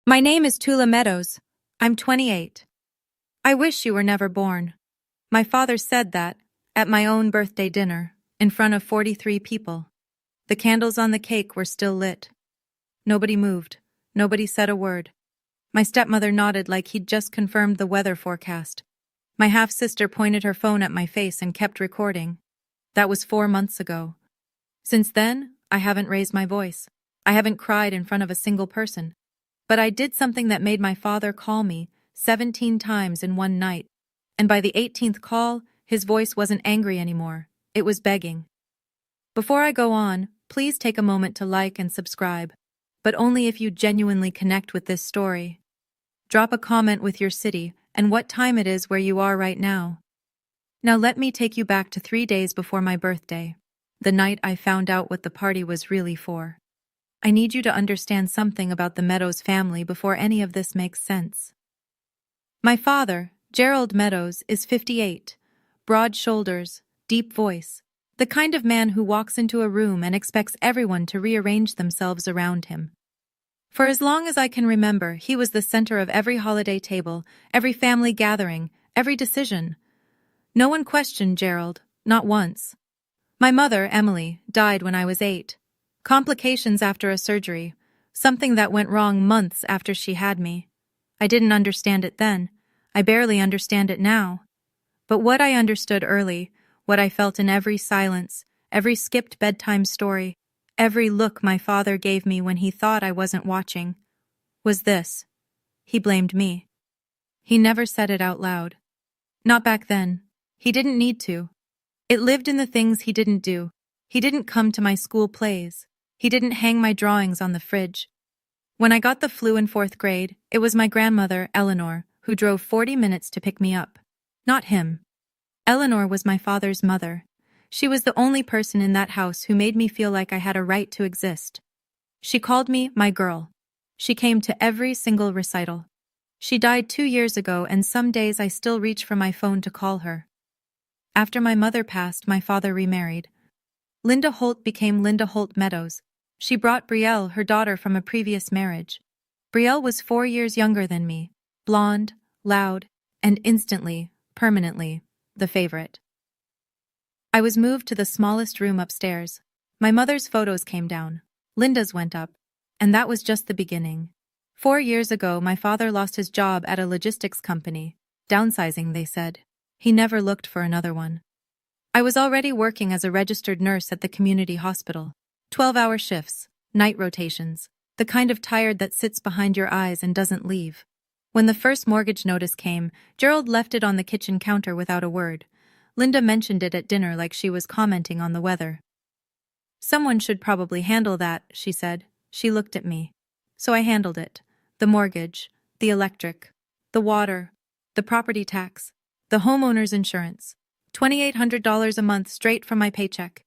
My name is Tula Meadows. I'm 28. I wish you were never born. My father said that, at my own birthday dinner, in front of 43 people. The candles on the cake were still lit. Nobody moved. Nobody said a word. My stepmother nodded like he'd just confirmed the weather forecast. My half-sister pointed her phone at my face and kept recording. That was 4 months ago. Since then, I haven't raised my voice. I haven't cried in front of a single person. But I did something that made my father call me 17 times in one night, and by the 18th call, his voice wasn't angry anymore. It was begging. Before I go on, please take a moment to like and subscribe, but only if you genuinely connect with this story. Drop a comment with your city and what time it is where you are right now. Now let me take you back to 3 days before my birthday, the night I found out what the party was really for. I need you to understand something about the Meadows family before any of this makes sense. My father, Gerald Meadows, is 58, broad shoulders, deep voice, the kind of man who walks into a room and expects everyone to rearrange themselves around him. For as long as I can remember, he was the center of every holiday table, every family gathering, every decision. No one questioned Gerald, not once. My mother, Emily, died when I was 8. Complications after a surgery, something that went wrong months after she had me. I didn't understand it then. I barely understand it now. But what I understood early, what I felt in every silence, every skipped bedtime story, every look my father gave me when he thought I wasn't watching, was this. He blamed me. He never said it out loud. Not back then. He didn't need to. It lived in the things he didn't do. He didn't come to my school plays. He didn't hang my drawings on the fridge. When I got the flu in 4th grade, it was my grandmother, Eleanor, who drove 40 minutes to pick me up. Not him. Eleanor was my father's mother. She was the only person in that house who made me feel like I had a right to exist. She called me my girl. She came to every single recital. She died 2 years ago, and some days I still reach for my phone to call her. After my mother passed, my father remarried. Linda Holt became Linda Holt Meadows. She brought Brielle, her daughter, from a previous marriage. Brielle was 4 years younger than me, blonde, loud, and instantly, permanently, the favorite. I was moved to the smallest room upstairs. My mother's photos came down. Linda's went up. And that was just the beginning. 4 years ago, my father lost his job at a logistics company. Downsizing, they said. He never looked for another one. I was already working as a registered nurse at the community hospital. 12-hour shifts, night rotations, the kind of tired that sits behind your eyes and doesn't leave. When the first mortgage notice came, Gerald left it on the kitchen counter without a word. Linda mentioned it at dinner like she was commenting on the weather. Someone should probably handle that, she said. She looked at me. So I handled it. The mortgage, the electric, the water, the property tax, the homeowner's insurance. $2,800 a month straight from my paycheck.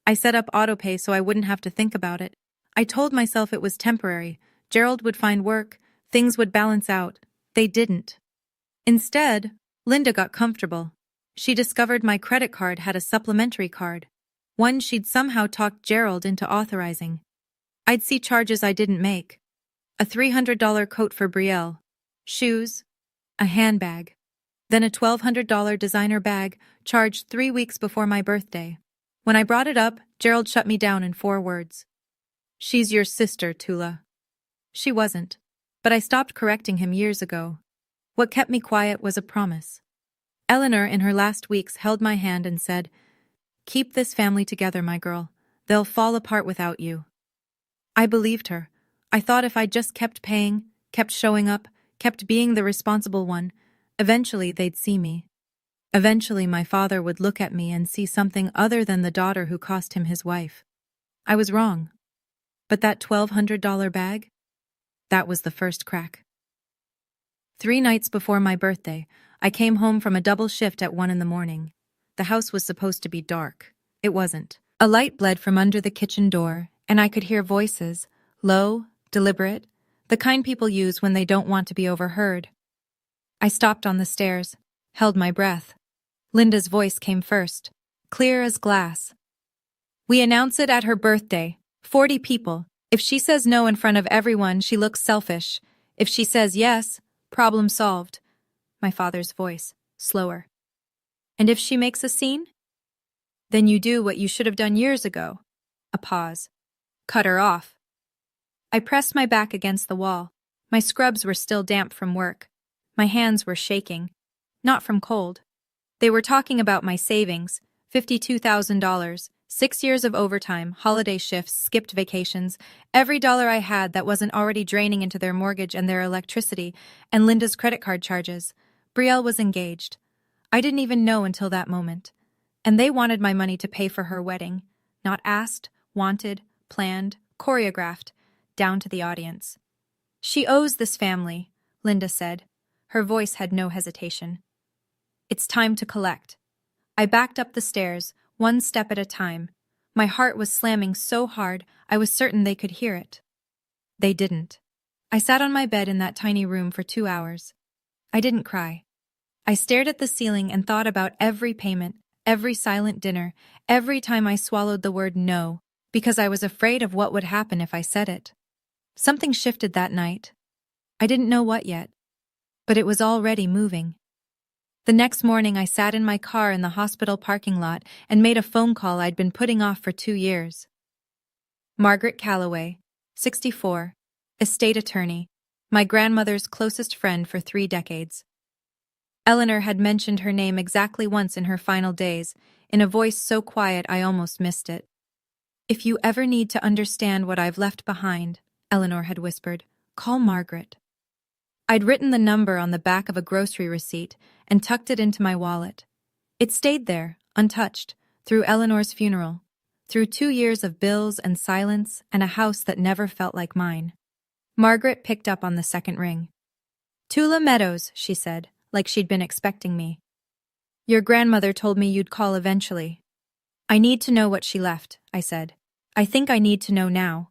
I set up autopay so I wouldn't have to think about it. I told myself it was temporary. Gerald would find work. Things would balance out. They didn't. Instead, Linda got comfortable. She discovered my credit card had a supplementary card, one she'd somehow talked Gerald into authorizing. I'd see charges I didn't make. A $300 coat for Brielle, shoes, a handbag, then a $1,200 designer bag charged 3 weeks before my birthday. When I brought it up, Gerald shut me down in 4 words. She's your sister, Tula. She wasn't, but I stopped correcting him years ago. What kept me quiet was a promise. Eleanor, in her last weeks, held my hand and said, "Keep this family together, my girl. They'll fall apart without you." I believed her. I thought if I just kept paying, kept showing up, kept being the responsible one, eventually they'd see me. Eventually my father would look at me and see something other than the daughter who cost him his wife. I was wrong. But that $1,200 bag? That was the first crack. 3 nights before my birthday, I came home from a double shift at 1 a.m. The house was supposed to be dark. It wasn't. A light bled from under the kitchen door, and I could hear voices, low, deliberate, the kind people use when they don't want to be overheard. I stopped on the stairs, held my breath. Linda's voice came first, clear as glass. "We announce it at her birthday. 40 people. If she says no in front of everyone, she looks selfish. If she says yes, problem solved. My father's voice, slower. And if she makes a scene? Then you do what you should have done years ago. A pause. Cut her off. I pressed my back against the wall. My scrubs were still damp from work. My hands were shaking. Not from cold. They were talking about my savings, $52,000, 6 years of overtime, holiday shifts, skipped vacations, every dollar I had that wasn't already draining into their mortgage and their electricity, and Linda's credit card charges. Brielle was engaged. I didn't even know until that moment. And they wanted my money to pay for her wedding. Not asked, wanted, planned, choreographed, down to the audience. She owes this family, Linda said. Her voice had no hesitation. It's time to collect. I backed up the stairs, one step at a time. My heart was slamming so hard I was certain they could hear it. They didn't. I sat on my bed in that tiny room for 2 hours. I didn't cry. I stared at the ceiling and thought about every payment, every silent dinner, every time I swallowed the word no, because I was afraid of what would happen if I said it. Something shifted that night. I didn't know what yet, but it was already moving. The next morning I sat in my car in the hospital parking lot and made a phone call I'd been putting off for 2 years. Margaret Calloway, 64, estate attorney, my grandmother's closest friend for 3 decades. Eleanor had mentioned her name exactly once in her final days, in a voice so quiet I almost missed it. If you ever need to understand what I've left behind, Eleanor had whispered, call Margaret. I'd written the number on the back of a grocery receipt and tucked it into my wallet. It stayed there, untouched, through Eleanor's funeral, through 2 years of bills and silence and a house that never felt like mine. Margaret picked up on the second ring. Tula Meadows, she said, like she'd been expecting me. Your grandmother told me you'd call eventually. I need to know what she left, I said. I think I need to know now.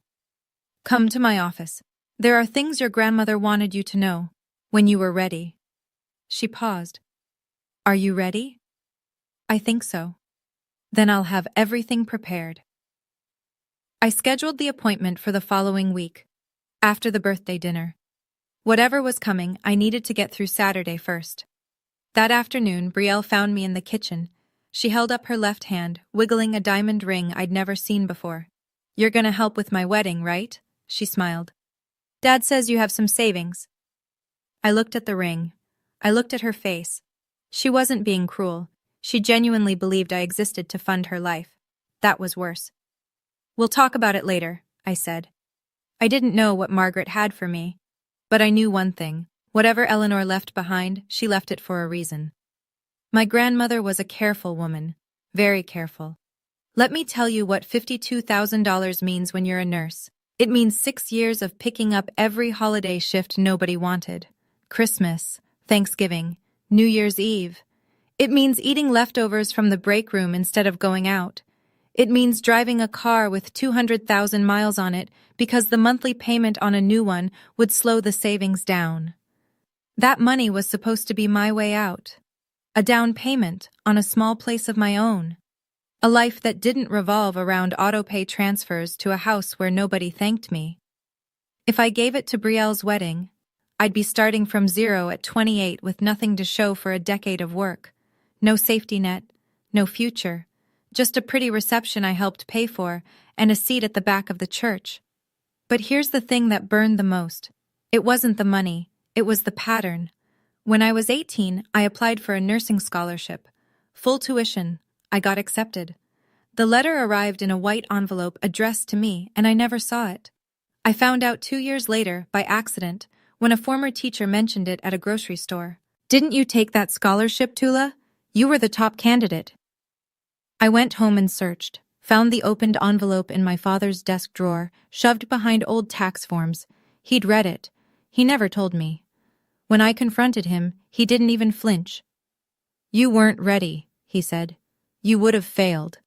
Come to my office. There are things your grandmother wanted you to know, when you were ready. She paused. Are you ready? I think so. Then I'll have everything prepared. I scheduled the appointment for the following week, after the birthday dinner. Whatever was coming, I needed to get through Saturday first. That afternoon, Brielle found me in the kitchen. She held up her left hand, wiggling a diamond ring I'd never seen before. You're gonna help with my wedding, right? She smiled. Dad says you have some savings. I looked at the ring. I looked at her face. She wasn't being cruel. She genuinely believed I existed to fund her life. That was worse. We'll talk about it later, I said. I didn't know what Margaret had for me. But I knew one thing. Whatever Eleanor left behind, she left it for a reason. My grandmother was a careful woman. Very careful. Let me tell you what $52,000 means when you're a nurse. It means 6 years of picking up every holiday shift nobody wanted. Christmas, Thanksgiving, New Year's Eve. It means eating leftovers from the break room instead of going out. It means driving a car with 200,000 miles on it because the monthly payment on a new one would slow the savings down. That money was supposed to be my way out. A down payment on a small place of my own. A life that didn't revolve around auto-pay transfers to a house where nobody thanked me. If I gave it to Brielle's wedding, I'd be starting from zero at 28 with nothing to show for a decade of work. No safety net, no future, just a pretty reception I helped pay for and a seat at the back of the church. But here's the thing that burned the most. It wasn't the money, it was the pattern. When I was 18, I applied for a nursing scholarship. Full tuition. I got accepted. The letter arrived in a white envelope addressed to me, and I never saw it. I found out 2 years later, by accident, when a former teacher mentioned it at a grocery store. Didn't you take that scholarship, Tula? You were the top candidate. I went home and searched, found the opened envelope in my father's desk drawer, shoved behind old tax forms. He'd read it. He never told me. When I confronted him, he didn't even flinch. You weren't ready, he said. You would have failed.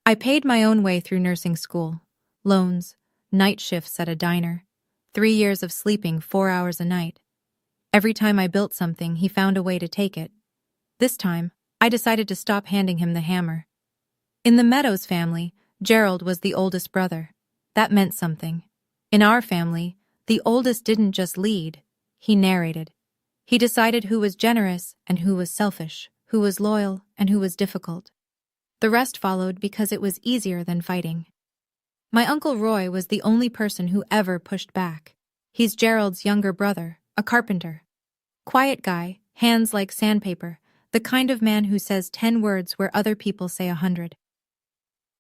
I paid my own way through nursing school. Loans, night shifts at a diner, 3 years of sleeping 4 hours a night. Every time I built something, he found a way to take it. This time, I decided to stop handing him the hammer. In the Meadows family, Gerald was the oldest brother. That meant something. In our family, The oldest didn't just lead, he narrated. He decided who was generous and who was selfish, who was loyal and who was difficult. The rest followed because it was easier than fighting. My Uncle Roy was the only person who ever pushed back. He's Gerald's younger brother, a carpenter. Quiet guy, hands like sandpaper, the kind of man who says 10 words where other people say 100.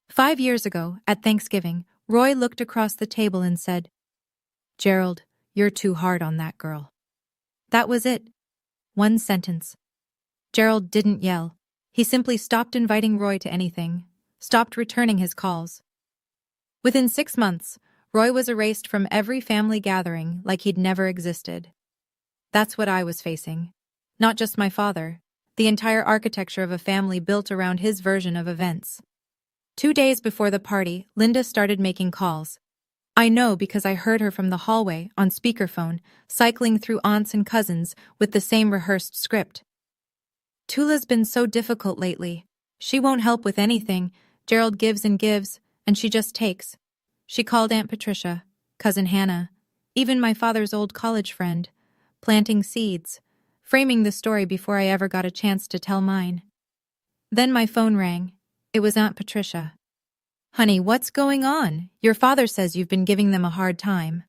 5 years ago, at Thanksgiving, Roy looked across the table and said, "Gerald, you're too hard on that girl." That was it. One sentence. Gerald didn't yell. He simply stopped inviting Roy to anything, stopped returning his calls. Within 6 months, Roy was erased from every family gathering like he'd never existed. That's what I was facing. Not just my father, the entire architecture of a family built around his version of events. 2 days before the party, Linda started making calls. I know because I heard her from the hallway, on speakerphone, cycling through aunts and cousins with the same rehearsed script. "Tula's been so difficult lately. She won't help with anything. Gerald gives, and she just takes." She called Aunt Patricia, Cousin Hannah, even my father's old college friend, planting seeds, framing the story before I ever got a chance to tell mine. Then my phone rang. It was Aunt Patricia. "Honey, what's going on? Your father says you've been giving them a hard time."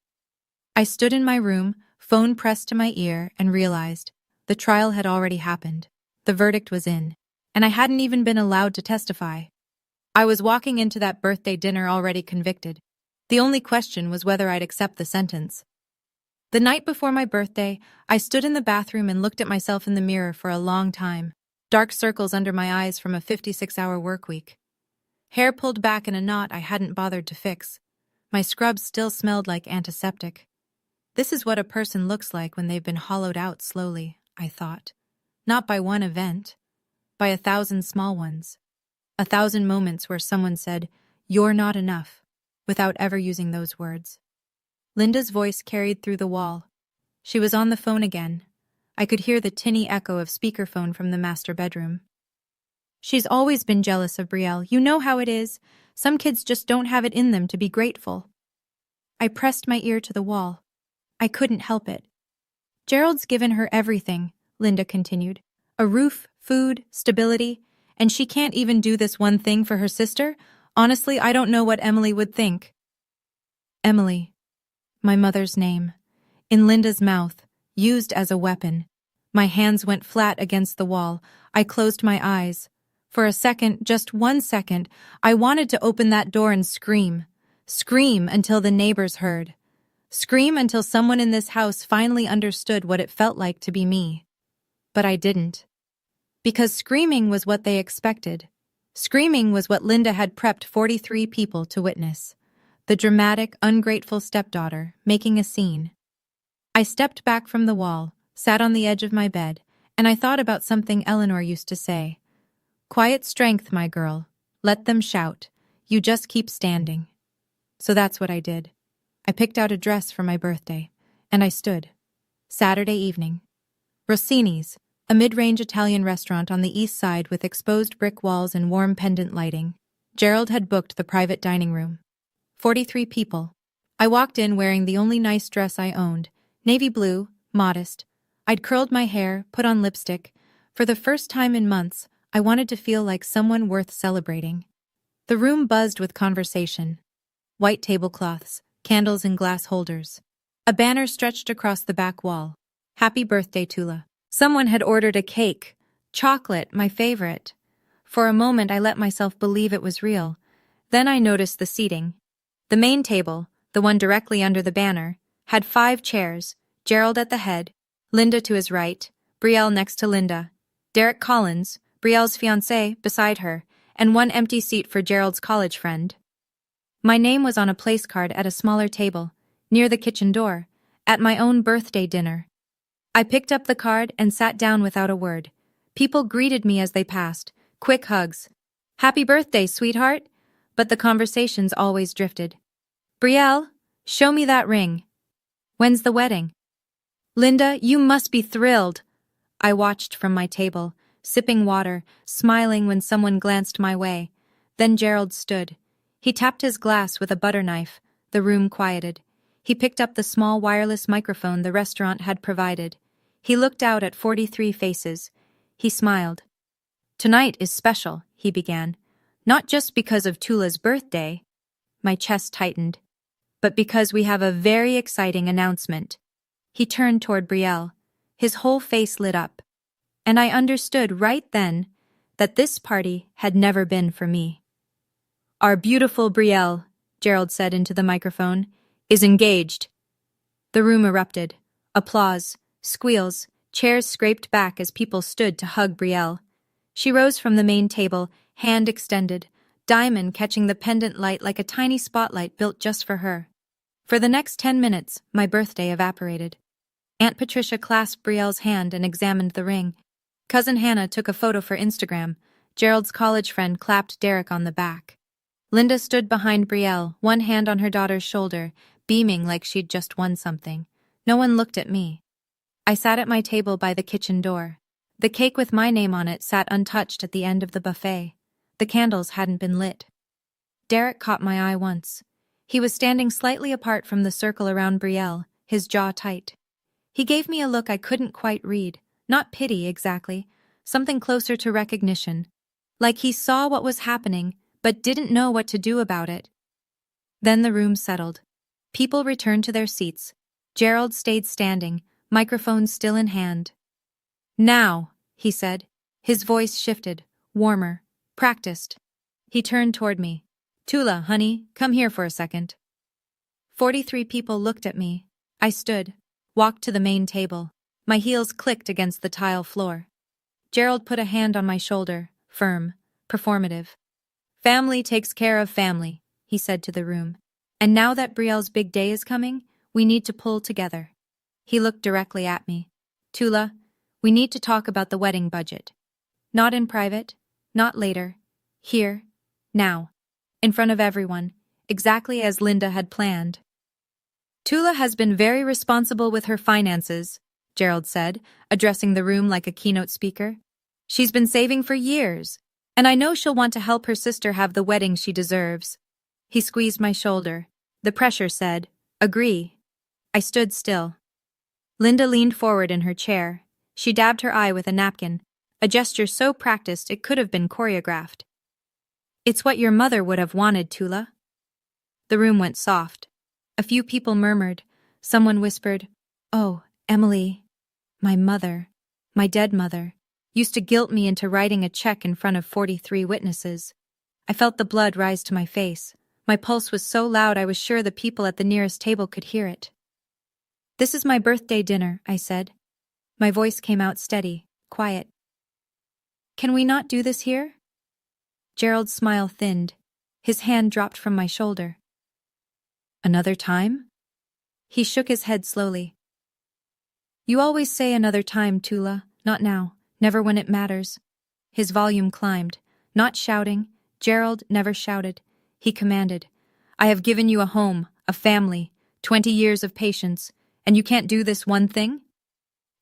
I stood in my room, phone pressed to my ear, and realized the trial had already happened. The verdict was in, and I hadn't even been allowed to testify. I was walking into that birthday dinner already convicted. The only question was whether I'd accept the sentence. The night before my birthday, I stood in the bathroom and looked at myself in the mirror for a long time, dark circles under my eyes from a 56-hour work week. Hair pulled back in a knot I hadn't bothered to fix. My scrubs still smelled like antiseptic. This is what a person looks like when they've been hollowed out slowly, I thought. Not by one event, by 1,000 small ones. 1,000 moments where someone said, "You're not enough," without ever using those words. Linda's voice carried through the wall. She was on the phone again. I could hear the tinny echo of speakerphone from the master bedroom. "She's always been jealous of Brielle. You know how it is. Some kids just don't have it in them to be grateful." I pressed my ear to the wall. I couldn't help it. "Gerald's given her everything," Linda continued. "A roof, food, stability, and she can't even do this one thing for her sister? Honestly, I don't know what Emily would think." Emily. My mother's name. In Linda's mouth, used as a weapon. My hands went flat against the wall. I closed my eyes. For a second, just 1 second, I wanted to open that door and scream. Scream until the neighbors heard. Scream until someone in this house finally understood what it felt like to be me. But I didn't. Because screaming was what they expected. Screaming was what Linda had prepped 43 people to witness. The dramatic, ungrateful stepdaughter, making a scene. I stepped back from the wall, sat on the edge of my bed, and I thought about something Eleanor used to say. "Quiet strength, my girl. Let them shout. You just keep standing." So that's what I did. I picked out a dress for my birthday, and I stood. Saturday evening. Rossini's, a mid-range Italian restaurant on the east side with exposed brick walls and warm pendant lighting. Gerald had booked the private dining room. 43 people. I walked in wearing the only nice dress I owned, navy blue, modest. I'd curled my hair, put on lipstick. For the first time in months, I wanted to feel like someone worth celebrating. The room buzzed with conversation. White tablecloths, candles in glass holders. A banner stretched across the back wall. "Happy birthday, Tula." Someone had ordered a cake. Chocolate, my favorite. For a moment, I let myself believe it was real. Then I noticed the seating. The main table, the one directly under the banner, had 5 chairs, Gerald at the head, Linda to his right, Brielle next to Linda, Derek Collins, Brielle's fiancé, beside her, and 1 empty seat for Gerald's college friend. My name was on a place card at a smaller table, near the kitchen door, at my own birthday dinner. I picked up the card and sat down without a word. People greeted me as they passed, quick hugs. "Happy birthday, sweetheart." But the conversations always drifted. "Brielle, show me that ring. When's the wedding?" "Linda, you must be thrilled." I watched from my table, sipping water, smiling when someone glanced my way. Then Gerald stood. He tapped his glass with a butter knife. The room quieted. He picked up the small wireless microphone the restaurant had provided. He looked out at 43 faces. He smiled. "Tonight is special," he began. "Not just because of Tula's birthday," my chest tightened, "but because we have a very exciting announcement." He turned toward Brielle. His whole face lit up. And I understood right then that this party had never been for me. "Our beautiful Brielle," Gerald said into the microphone, "is engaged." The room erupted. Applause, squeals, chairs scraped back as people stood to hug Brielle. She rose from the main table, hand extended, diamond catching the pendant light like a tiny spotlight built just for her. For the next 10 minutes, my birthday evaporated. Aunt Patricia clasped Brielle's hand and examined the ring. Cousin Hannah took a photo for Instagram. Gerald's college friend clapped Derek on the back. Linda stood behind Brielle, one hand on her daughter's shoulder, beaming like she'd just won something. No one looked at me. I sat at my table by the kitchen door. The cake with my name on it sat untouched at the end of the buffet. The candles hadn't been lit. Derek caught my eye once. He was standing slightly apart from the circle around Brielle, his jaw tight. He gave me a look I couldn't quite read, not pity exactly, something closer to recognition. Like he saw what was happening, but didn't know what to do about it. Then the room settled. People returned to their seats. Gerald stayed standing, microphone still in hand. "Now," he said. His voice shifted, warmer, practiced. He turned toward me. "Tula, honey, come here for a second." 43 people looked at me. I stood, walked to the main table. My heels clicked against the tile floor. Gerald put a hand on my shoulder, firm, performative. "Family takes care of family," he said to the room. "And now that Brielle's big day is coming, we need to pull together." He looked directly at me. "Tula, we need to talk about the wedding budget. Not in private, not later. Here, now, in front of everyone, exactly as Linda had planned." "Tula has been very responsible with her finances," Gerald said, addressing the room like a keynote speaker. "She's been saving for years, and I know she'll want to help her sister have the wedding she deserves." He squeezed my shoulder. The pressure said, "Agree." I stood still. Linda leaned forward in her chair. She dabbed her eye with a napkin, a gesture so practiced it could have been choreographed. "It's what your mother would have wanted, Tula." The room went soft. A few people murmured. Someone whispered, "Oh, Emily, my mother, my dead mother, used to guilt me into writing a check in front of 43 witnesses." I felt the blood rise to my face. My pulse was so loud I was sure the people at the nearest table could hear it. "This is my birthday dinner," I said. My voice came out steady, quiet. "Can we not do this here?" Gerald's smile thinned. His hand dropped from my shoulder. "Another time?" He shook his head slowly. "You always say another time, Tula. Not now. Never when it matters." His volume climbed. Not shouting. Gerald never shouted. He commanded, "I have given you a home, a family, 20 years of patience, and you can't do this one thing?"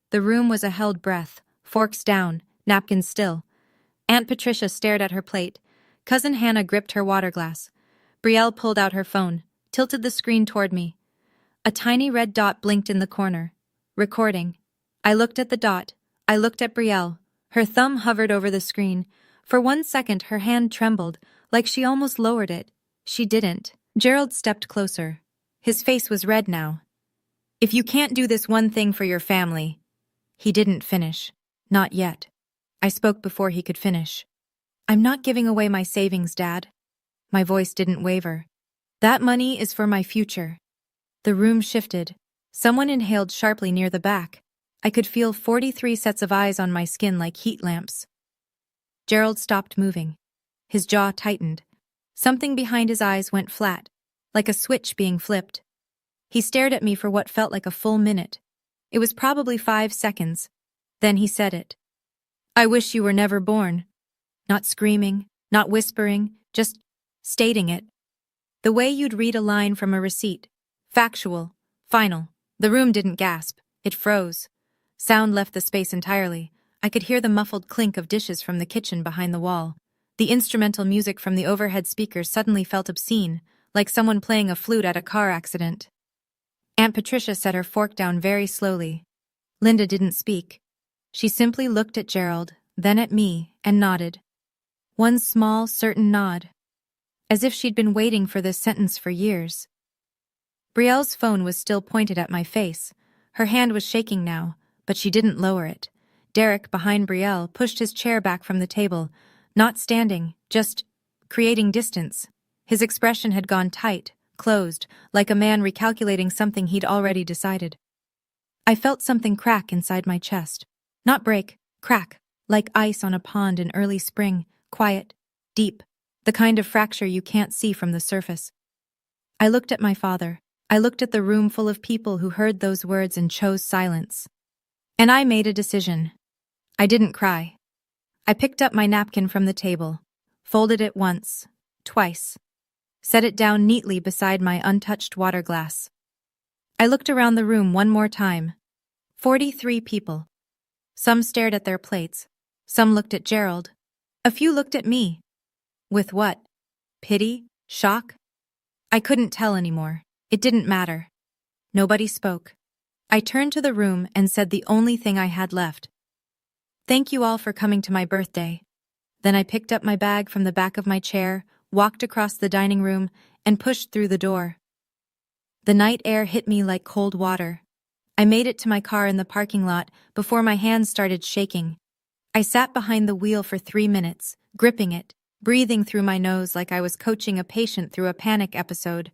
The room was a held breath, forks down, napkins still. Aunt Patricia stared at her plate. Cousin Hannah gripped her water glass. Brielle pulled out her phone, tilted the screen toward me. A tiny red dot blinked in the corner. Recording. I looked at the dot. I looked at Brielle. Her thumb hovered over the screen. For 1 second, her hand trembled, like she almost lowered it. She didn't. Gerald stepped closer. His face was red now. "If you can't do this one thing for your family..." He didn't finish. Not yet. I spoke before he could finish. "I'm not giving away my savings, Dad." My voice didn't waver. "That money is for my future." The room shifted. Someone inhaled sharply near the back. I could feel 43 sets of eyes on my skin like heat lamps. Gerald stopped moving. His jaw tightened. Something behind his eyes went flat, like a switch being flipped. He stared at me for what felt like a full minute. It was probably 5 seconds. Then he said it. "I wish you were never born." Not screaming, not whispering, just stating it. The way you'd read a line from a receipt. Factual, final. The room didn't gasp. It froze. Sound left the space entirely. I could hear the muffled clink of dishes from the kitchen behind the wall. The instrumental music from the overhead speakers suddenly felt obscene, like someone playing a flute at a car accident. Aunt Patricia set her fork down very slowly. Linda didn't speak. She simply looked at Gerald, then at me, and nodded. One small, certain nod. As if she'd been waiting for this sentence for years. Brielle's phone was still pointed at my face. Her hand was shaking now, but she didn't lower it. Derek, behind Brielle, pushed his chair back from the table, not standing, just creating distance. His expression had gone tight, closed, like a man recalculating something he'd already decided. I felt something crack inside my chest. Not break, crack, like ice on a pond in early spring, quiet, deep, the kind of fracture you can't see from the surface. I looked at my father. I looked at the room full of people who heard those words and chose silence. And I made a decision. I didn't cry. I picked up my napkin from the table, folded it once, twice, set it down neatly beside my untouched water glass. I looked around the room one more time. 43 people. Some stared at their plates. Some looked at Gerald. A few looked at me. With what? Pity? Shock? I couldn't tell anymore. It didn't matter. Nobody spoke. I turned to the room and said the only thing I had left. Thank you all for coming to my birthday. Then I picked up my bag from the back of my chair, walked across the dining room, and pushed through the door. The night air hit me like cold water. I made it to my car in the parking lot before my hands started shaking. I sat behind the wheel for 3 minutes, gripping it, breathing through my nose like I was coaching a patient through a panic episode.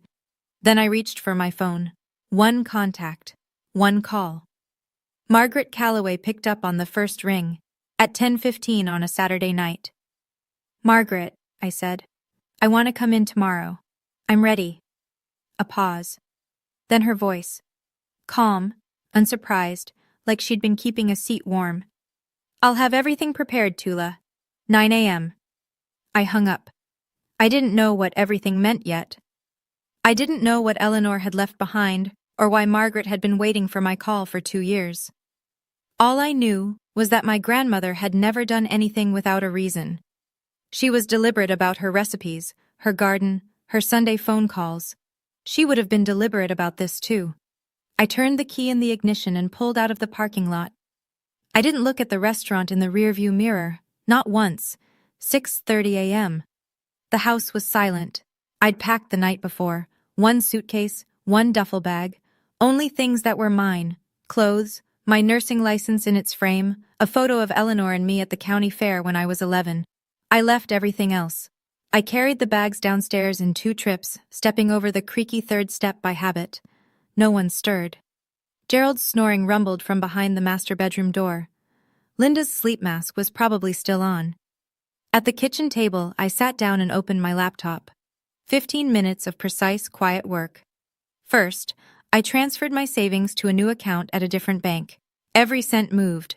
Then I reached for my phone. One contact. One call. Margaret Calloway picked up on the first ring, at 10:15 on a Saturday night. Margaret, I said. I want to come in tomorrow. I'm ready. A pause. Then her voice. Calm, unsurprised, like she'd been keeping a seat warm. I'll have everything prepared, Tula. 9 a.m. I hung up. I didn't know what everything meant yet. I didn't know what Eleanor had left behind, or why Margaret had been waiting for my call for 2 years. All I knew was that my grandmother had never done anything without a reason. She was deliberate about her recipes, her garden, her Sunday phone calls. She would have been deliberate about this too. I turned the key in the ignition and pulled out of the parking lot. I didn't look at the restaurant in the rearview mirror, not once. 6:30 a.m. The house was silent. I'd packed the night before. One suitcase, one duffel bag, only things that were mine, clothes, my nursing license in its frame, a photo of Eleanor and me at the county fair when I was 11. I left everything else. I carried the bags downstairs in 2 trips, stepping over the creaky 3rd step by habit. No one stirred. Gerald's snoring rumbled from behind the master bedroom door. Linda's sleep mask was probably still on. At the kitchen table, I sat down and opened my laptop. 15 minutes of precise, quiet work. First, I transferred my savings to a new account at a different bank. Every cent moved.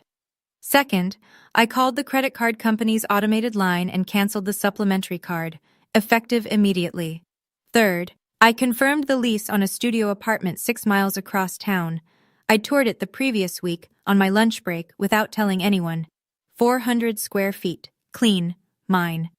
Second, I called the credit card company's automated line and canceled the supplementary card, effective immediately. Third, I confirmed the lease on a studio apartment 6 miles across town. I toured it the previous week on my lunch break without telling anyone. 400 square feet, clean, mine.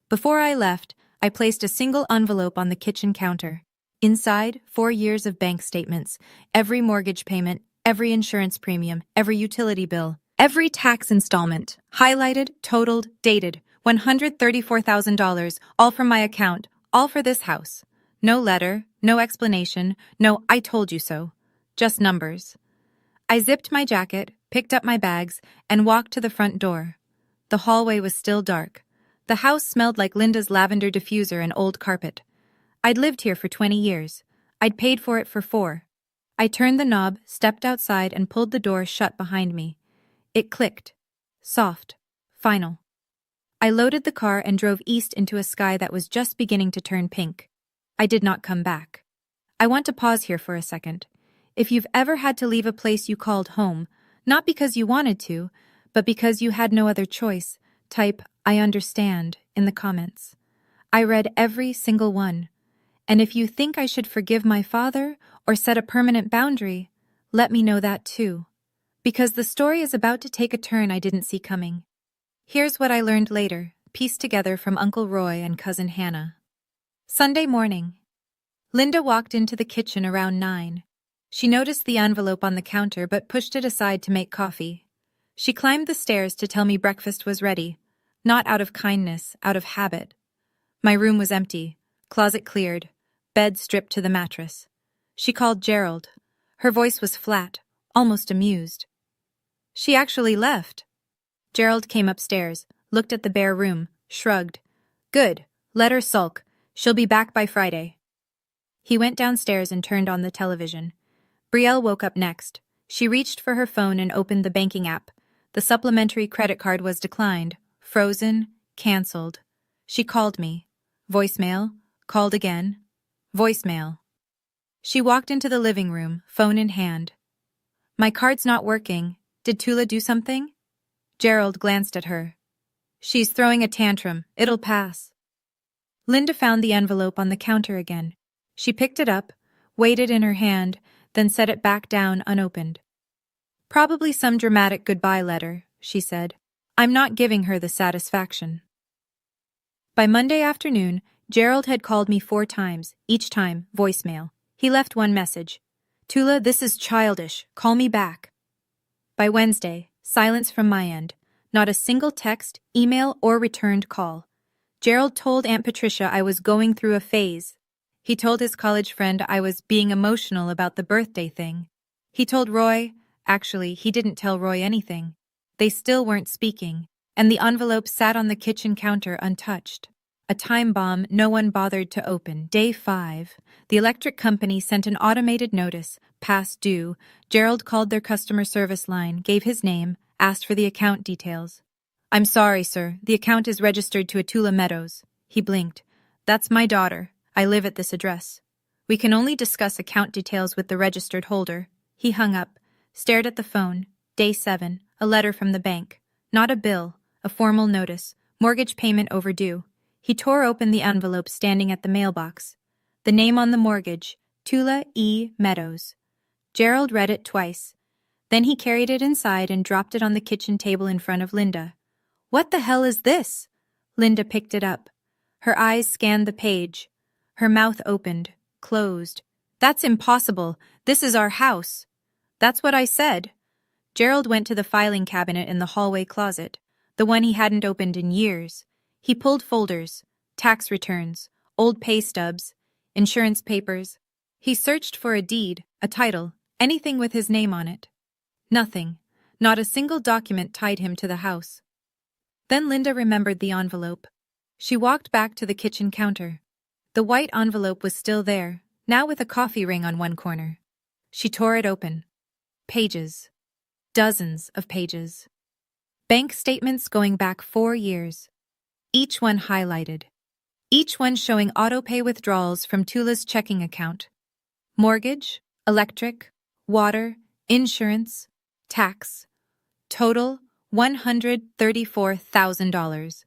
Before I left, I placed a single envelope on the kitchen counter. Inside, 4 years of bank statements, every mortgage payment, every insurance premium, every utility bill, every tax installment, highlighted, totaled, dated, $134,000, all from my account, all for this house. No letter, no explanation, no "I told you so." Just numbers. I zipped my jacket, picked up my bags, and walked to the front door. The hallway was still dark. The house smelled like Linda's lavender diffuser and old carpet. I'd lived here for 20 years. I'd paid for it for 4. I turned the knob, stepped outside, and pulled the door shut behind me. It clicked. Soft. Final. I loaded the car and drove east into a sky that was just beginning to turn pink. I did not come back. I want to pause here for a second. If you've ever had to leave a place you called home, not because you wanted to, but because you had no other choice, type "I understand" in the comments. I read every single one. And if you think I should forgive my father or set a permanent boundary, let me know that too. Because the story is about to take a turn I didn't see coming. Here's what I learned later, pieced together from Uncle Roy and Cousin Hannah. Sunday morning. Linda walked into the kitchen around 9. She noticed the envelope on the counter but pushed it aside to make coffee. She climbed the stairs to tell me breakfast was ready, not out of kindness, out of habit. My room was empty, closet cleared, bed stripped to the mattress. She called Gerald. Her voice was flat, almost amused. She actually left. Gerald came upstairs, looked at the bare room, shrugged. Good, let her sulk. She'll be back by Friday. He went downstairs and turned on the television. Brielle woke up next. She reached for her phone and opened the banking app. The supplementary credit card was declined, frozen, canceled. She called me. Voicemail, called again. Voicemail. She walked into the living room, phone in hand. My card's not working. Did Tula do something? Gerald glanced at her. She's throwing a tantrum. It'll pass. Linda found the envelope on the counter again. She picked it up, weighed it in her hand, then set it back down unopened. Probably some dramatic goodbye letter, she said. I'm not giving her the satisfaction. By Monday afternoon, Gerald had called me 4 times, each time voicemail. He left one message. Tula, this is childish. Call me back. By Wednesday, silence from my end. Not a single text, email, or returned call. Gerald told Aunt Patricia I was going through a phase. He told his college friend I was being emotional about the birthday thing. He told Roy, actually, he didn't tell Roy anything. They still weren't speaking, and the envelope sat on the kitchen counter untouched. A time bomb no one bothered to open. Day 5. The electric company sent an automated notice, past due. Gerald called their customer service line, gave his name, asked for the account details. I'm sorry, sir. The account is registered to Atula Meadows. He blinked. That's my daughter. I live at this address. We can only discuss account details with the registered holder. He hung up, stared at the phone. Day 7. A letter from the bank. Not a bill, a formal notice. Mortgage payment overdue. He tore open the envelope standing at the mailbox. The name on the mortgage, Tula E. Meadows. Gerald read it twice. Then he carried it inside and dropped it on the kitchen table in front of Linda. What the hell is this? Linda picked it up. Her eyes scanned the page. Her mouth opened, closed. That's impossible. This is our house. That's what I said. Gerald went to the filing cabinet in the hallway closet, the one he hadn't opened in years. He pulled folders, tax returns, old pay stubs, insurance papers. He searched for a deed, a title, anything with his name on it. Nothing. Not a single document tied him to the house. Then Linda remembered the envelope. She walked back to the kitchen counter. The white envelope was still there, now with a coffee ring on one corner. She tore it open. Pages. Dozens of pages. Bank statements going back 4 years. Each one highlighted. Each one showing auto-pay withdrawals from Tula's checking account. Mortgage, electric, water, insurance, tax. Total $134,000.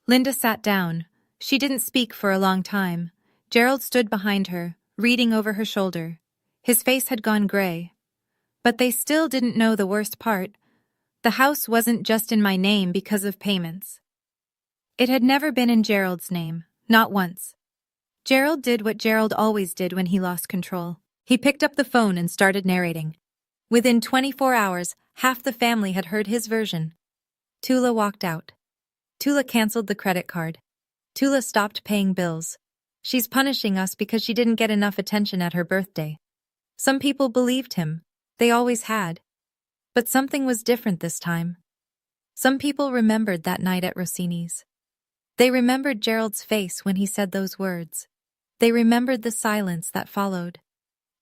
Linda sat down. She didn't speak for a long time. Gerald stood behind her, reading over her shoulder. His face had gone gray. But they still didn't know the worst part. The house wasn't just in my name because of payments. It had never been in Gerald's name, not once. Gerald did what Gerald always did when he lost control. He picked up the phone and started narrating. Within 24 hours, half the family had heard his version. Tula walked out. Tula canceled the credit card. Tula stopped paying bills. She's punishing us because she didn't get enough attention at her birthday. Some people believed him. They always had. But something was different this time. Some people remembered that night at Rossini's. They remembered Gerald's face when he said those words. They remembered the silence that followed.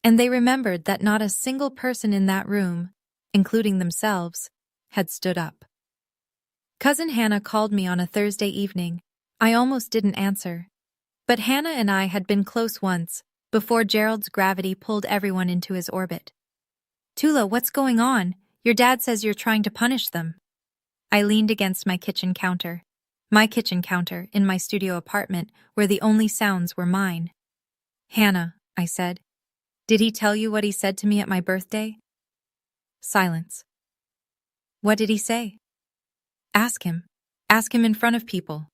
And they remembered that not a single person in that room, including themselves, had stood up. Cousin Hannah called me on a Thursday evening. I almost didn't answer. But Hannah and I had been close once, before Gerald's gravity pulled everyone into his orbit. Tula, what's going on? Your dad says you're trying to punish them. I leaned against my kitchen counter. My kitchen counter, in my studio apartment, where the only sounds were mine. Hannah, I said. Did he tell you what he said to me at my birthday? Silence. What did he say? Ask him. Ask him in front of people.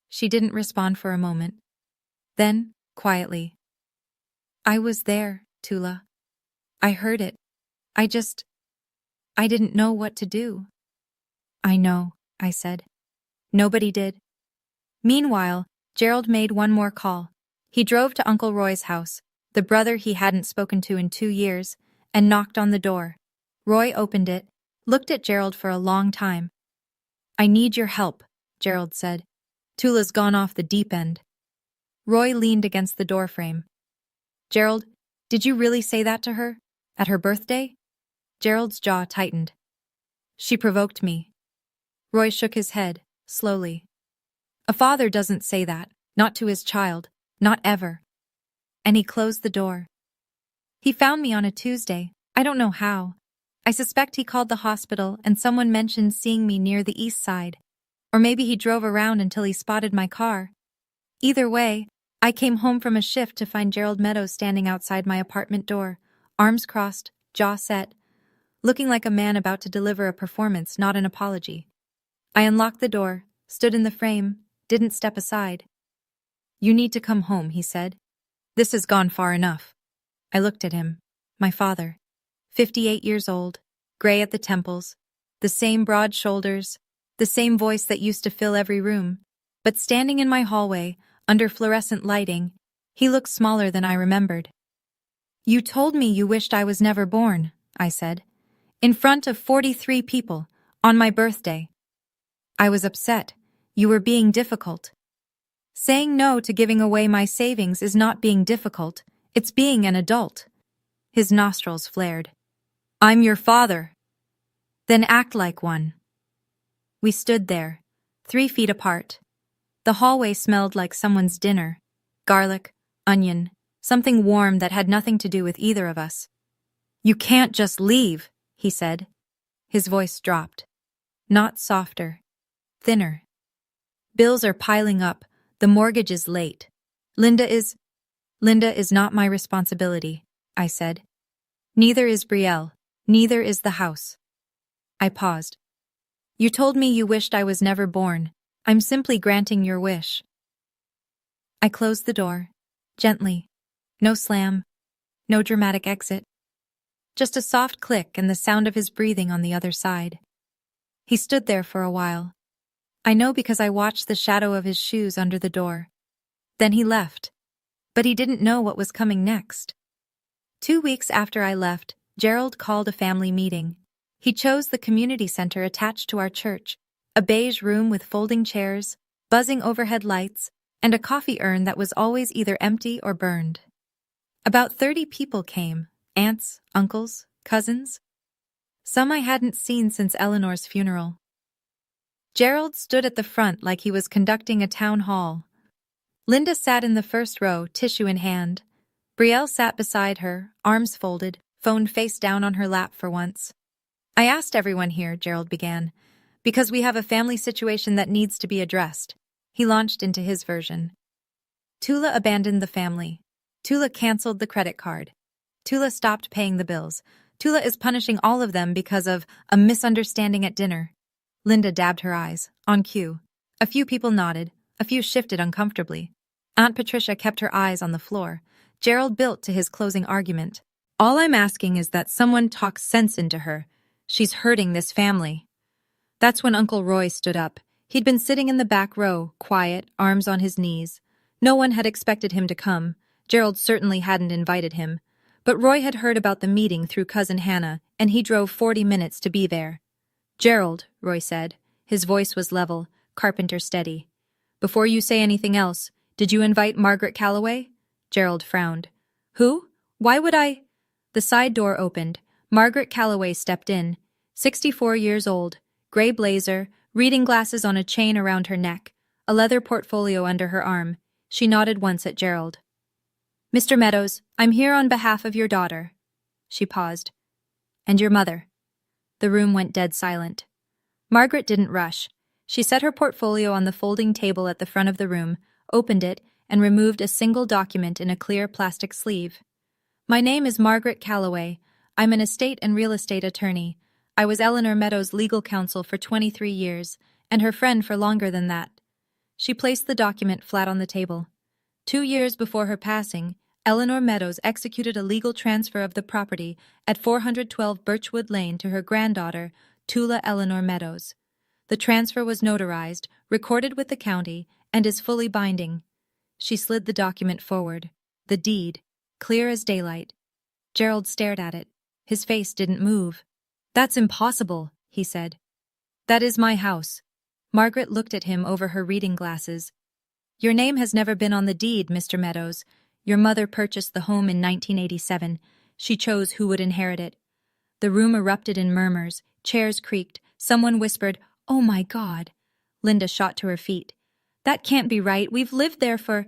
She didn't respond for a moment. Then, quietly. I was there, Tula. I heard it. I didn't know what to do. I know, I said. Nobody did. Meanwhile, Gerald made one more call. He drove to Uncle Roy's house, the brother he hadn't spoken to in 2 years, and knocked on the door. Roy opened it, looked at Gerald for a long time. I need your help, Gerald said. Tula's gone off the deep end. Roy leaned against the doorframe. Gerald, did you really say that to her? At her birthday? Gerald's jaw tightened. She provoked me. Roy shook his head, slowly. A father doesn't say that, not to his child, not ever. And he closed the door. He found me on a Tuesday, I don't know how. I suspect he called the hospital and someone mentioned seeing me near the east side. Or maybe he drove around until he spotted my car. Either way, I came home from a shift to find Gerald Meadows standing outside my apartment door, arms crossed, jaw set, looking like a man about to deliver a performance, not an apology. I unlocked the door, stood in the frame, didn't step aside. You need to come home, he said. This has gone far enough. I looked at him. My father. 58 years old, gray at the temples, the same broad shoulders, the same voice that used to fill every room. But standing in my hallway, under fluorescent lighting, he looked smaller than I remembered. You told me you wished I was never born, I said. In front of 43 people, on my birthday. I was upset. You were being difficult. Saying no to giving away my savings is not being difficult, it's being an adult. His nostrils flared. I'm your father. Then act like one. We stood there, 3 feet apart. The hallway smelled like someone's dinner. Garlic, onion, something warm that had nothing to do with either of us. You can't just leave, he said. His voice dropped. Not softer. Thinner. Bills are piling up. The mortgage is late. Linda is not my responsibility, I said. Neither is Brielle. Neither is the house. I paused. You told me you wished I was never born. I'm simply granting your wish. I closed the door, gently. No slam. No dramatic exit. Just a soft click and the sound of his breathing on the other side. He stood there for a while. I know because I watched the shadow of his shoes under the door. Then he left. But he didn't know what was coming next. 2 weeks after I left, Gerald called a family meeting. He chose the community center attached to our church, a beige room with folding chairs, buzzing overhead lights, and a coffee urn that was always either empty or burned. About 30 people came, aunts, uncles, cousins. Some I hadn't seen since Eleanor's funeral. Gerald stood at the front like he was conducting a town hall. Linda sat in the first row, tissue in hand. Brielle sat beside her, arms folded, phone face down on her lap for once. I asked everyone here, Gerald began, because we have a family situation that needs to be addressed. He launched into his version. Tula abandoned the family. Tula canceled the credit card. Tula stopped paying the bills. Tula is punishing all of them because of a misunderstanding at dinner. Linda dabbed her eyes, on cue. A few people nodded, a few shifted uncomfortably. Aunt Patricia kept her eyes on the floor. Gerald built to his closing argument. All I'm asking is that someone talks sense into her. She's hurting this family. That's when Uncle Roy stood up. He'd been sitting in the back row, quiet, arms on his knees. No one had expected him to come. Gerald certainly hadn't invited him. But Roy had heard about the meeting through Cousin Hannah, and he drove 40 minutes to be there. Gerald, Roy said. His voice was level, carpenter steady. Before you say anything else, did you invite Margaret Calloway? Gerald frowned. Who? Why would I? The side door opened. Margaret Calloway stepped in. 64 years old, gray blazer, reading glasses on a chain around her neck, a leather portfolio under her arm. She nodded once at Gerald. Mr. Meadows, I'm here on behalf of your daughter. She paused. And your mother. The room went dead silent. Margaret didn't rush. She set her portfolio on the folding table at the front of the room, opened it, and removed a single document in a clear plastic sleeve. My name is Margaret Calloway. I'm an estate and real estate attorney. I was Eleanor Meadows' legal counsel for 23 years, and her friend for longer than that. She placed the document flat on the table. 2 years before her passing, Eleanor Meadows executed a legal transfer of the property at 412 Birchwood Lane to her granddaughter, Tula Eleanor Meadows. The transfer was notarized, recorded with the county, and is fully binding. She slid the document forward. The deed, clear as daylight. Gerald stared at it. His face didn't move. "That's impossible," he said. "That is my house." Margaret looked at him over her reading glasses. "Your name has never been on the deed, Mr. Meadows. Your mother purchased the home in 1987. She chose who would inherit it." The room erupted in murmurs. Chairs creaked. Someone whispered, "Oh my God." Linda shot to her feet. "That can't be right. We've lived there for—"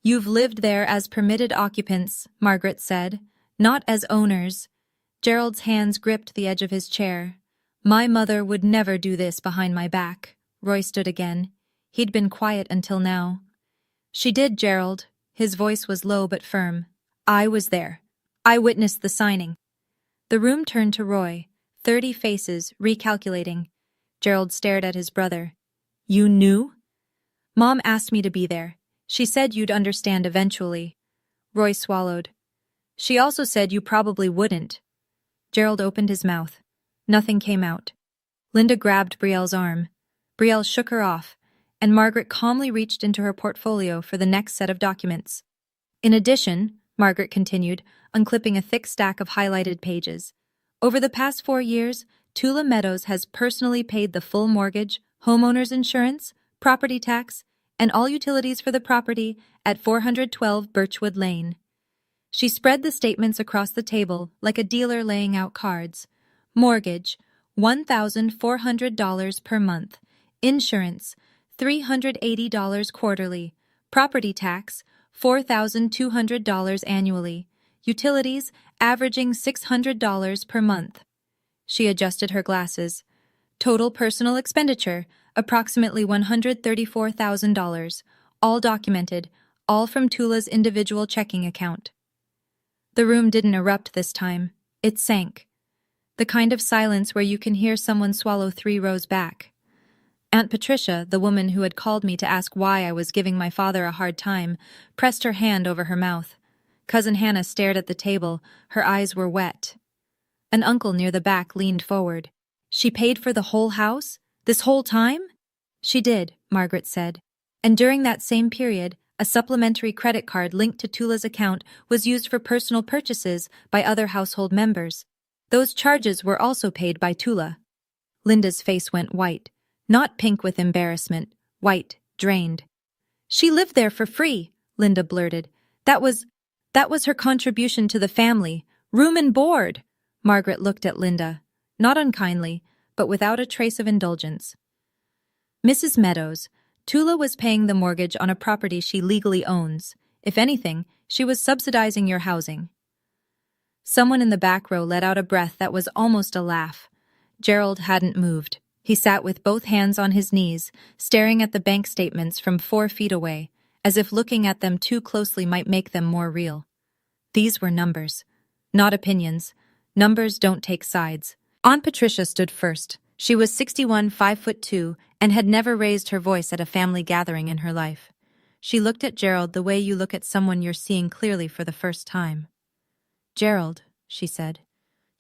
"You've lived there as permitted occupants," Margaret said, "not as owners." Gerald's hands gripped the edge of his chair. "My mother would never do this behind my back." Roy stood again. He'd been quiet until now. "She did, Gerald." His voice was low but firm. "I was there. I witnessed the signing." The room turned to Roy, 30 faces, recalculating. Gerald stared at his brother. "You knew?" "Mom asked me to be there. She said you'd understand eventually." Roy swallowed. "She also said you probably wouldn't." Gerald opened his mouth. Nothing came out. Linda grabbed Brielle's arm. Brielle shook her off, and Margaret calmly reached into her portfolio for the next set of documents. "In addition," Margaret continued, unclipping a thick stack of highlighted pages, "over the past 4 years, Tula Meadows has personally paid the full mortgage, homeowner's insurance, property tax, and all utilities for the property at 412 Birchwood Lane." She spread the statements across the table like a dealer laying out cards. Mortgage, $1,400 per month. Insurance, $380 quarterly. Property tax, $4,200 annually. Utilities, averaging $600 per month. She adjusted her glasses. Total personal expenditure, approximately $134,000. All documented, all from Tula's individual checking account. The room didn't erupt this time. It sank. The kind of silence where you can hear someone swallow 3 rows back. Aunt Patricia, the woman who had called me to ask why I was giving my father a hard time, pressed her hand over her mouth. Cousin Hannah stared at the table. Her eyes were wet. An uncle near the back leaned forward. "She paid for the whole house? This whole time?" "She did," Margaret said. "And during that same period, a supplementary credit card linked to Tula's account was used for personal purchases by other household members. Those charges were also paid by Tula." Linda's face went white. Not pink with embarrassment, white, drained. "She lived there for free," Linda blurted. That was her contribution to the family. Room and board." Margaret looked at Linda, not unkindly, but without a trace of indulgence. "Mrs. Meadows, Tula was paying the mortgage on a property she legally owns. If anything, she was subsidizing your housing." Someone in the back row let out a breath that was almost a laugh. Gerald hadn't moved. He sat with both hands on his knees, staring at the bank statements from 4 feet away, as if looking at them too closely might make them more real. These were numbers, not opinions. Numbers don't take sides. Aunt Patricia stood first. She was 61, 5'2", and had never raised her voice at a family gathering in her life. She looked at Gerald the way you look at someone you're seeing clearly for the first time. "Gerald," she said,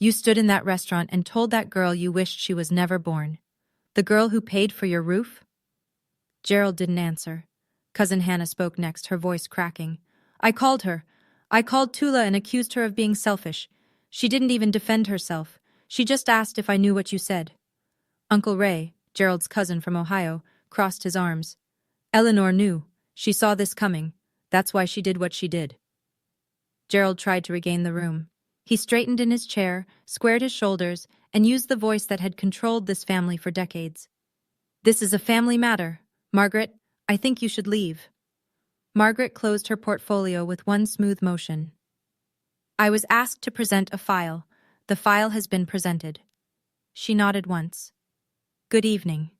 "you stood in that restaurant and told that girl you wished she was never born. The girl who paid for your roof?" Gerald didn't answer. Cousin Hannah spoke next, her voice cracking. "I called her. I called Tula and accused her of being selfish. She didn't even defend herself. She just asked if I knew what you said." Uncle Ray, Gerald's cousin from Ohio, crossed his arms. "Eleanor knew. She saw this coming. That's why she did what she did." Gerald tried to regain the room. He straightened in his chair, squared his shoulders, and used the voice that had controlled this family for decades. "This is a family matter. Margaret, I think you should leave." Margaret closed her portfolio with one smooth motion. "I was asked to present a file. The file has been presented." She nodded once. "Good evening."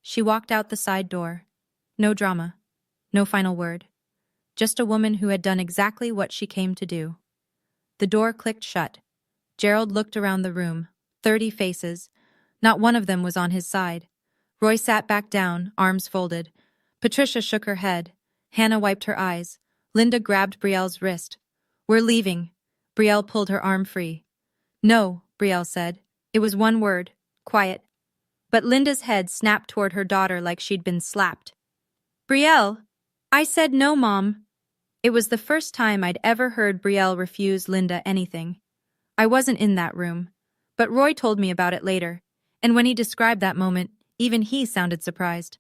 She walked out the side door. No drama. No final word. Just a woman who had done exactly what she came to do. The door clicked shut. Gerald looked around the room. 30 faces. Not one of them was on his side. Roy sat back down, arms folded. Patricia shook her head. Hannah wiped her eyes. Linda grabbed Brielle's wrist. We're leaving. Brielle pulled her arm free. No, Brielle said. It was one word. Quiet. But Linda's head snapped toward her daughter like she'd been slapped. Brielle! I said no, Mom. It was the first time I'd ever heard Brielle refuse Linda anything. I wasn't in that room, but Roy told me about it later, and when he described that moment, even he sounded surprised.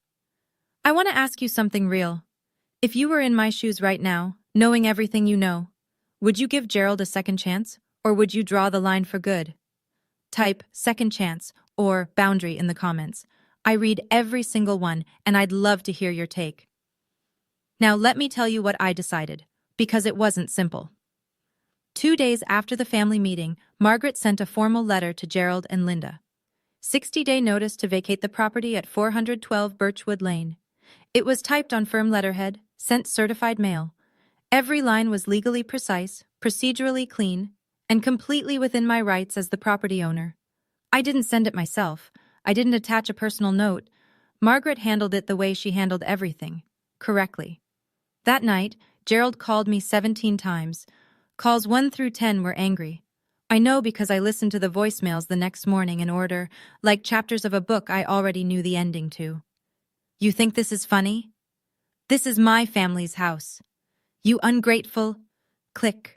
I want to ask you something real. If you were in my shoes right now, knowing everything you know, would you give Gerald a second chance, or would you draw the line for good? Type second chance or boundary in the comments. I read every single one, and I'd love to hear your take. Now let me tell you what I decided, because it wasn't simple. 2 days after the family meeting, Margaret sent a formal letter to Gerald and Linda. 60-day notice to vacate the property at 412 Birchwood Lane. It was typed on firm letterhead, sent certified mail. Every line was legally precise, procedurally clean, and completely within my rights as the property owner. I didn't send it myself. I didn't attach a personal note. Margaret handled it the way she handled everything, correctly. That night, Gerald called me 17 times. Calls 1 through 10 were angry. I know because I listened to the voicemails the next morning in order, like chapters of a book I already knew the ending to. You think this is funny? This is my family's house. You ungrateful. Click.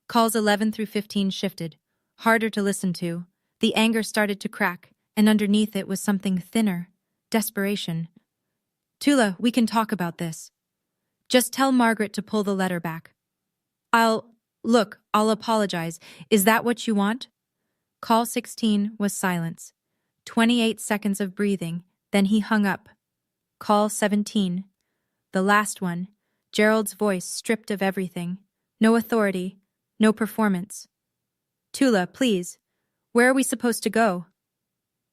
Calls 11 through 15 shifted, harder to listen to. The anger started to crack, and underneath it was something thinner. Desperation. Tula, we can talk about this. Just tell Margaret to pull the letter back. I'll apologize. Is that what you want? Call 16 was silence. 28 seconds of breathing, then he hung up. Call 17. The last one. Gerald's voice stripped of everything. No authority, no performance. Tula, please. Where are we supposed to go?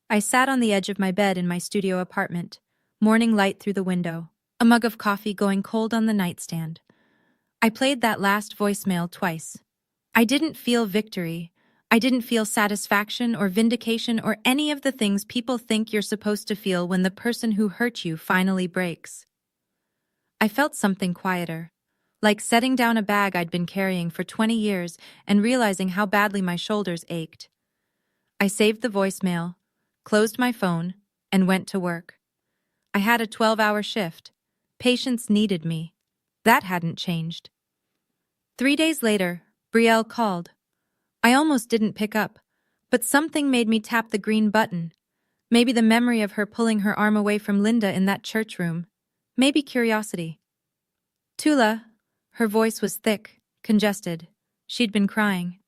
I sat on the edge of my bed in my studio apartment, morning light through the window, a mug of coffee going cold on the nightstand. I played that last voicemail twice. I didn't feel victory. I didn't feel satisfaction or vindication or any of the things people think you're supposed to feel when the person who hurt you finally breaks. I felt something quieter, like setting down a bag I'd been carrying for 20 years and realizing how badly my shoulders ached. I saved the voicemail, closed my phone, and went to work. I had a 12-hour shift. Patients needed me. That hadn't changed. 3 days later, Brielle called. I almost didn't pick up, but something made me tap the green button. Maybe the memory of her pulling her arm away from Linda in that church room. Maybe curiosity. Tula. Her voice was thick, congested. She'd been crying.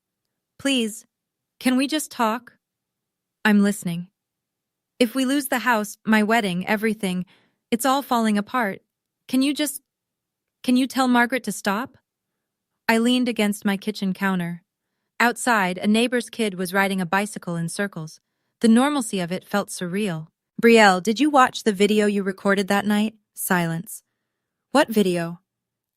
Please, can we just talk? I'm listening. If we lose the house, my wedding, everything, it's all falling apart. Can you tell Margaret to stop? I leaned against my kitchen counter. Outside, a neighbor's kid was riding a bicycle in circles. The normalcy of it felt surreal. Brielle, did you watch the video you recorded that night? Silence. What video?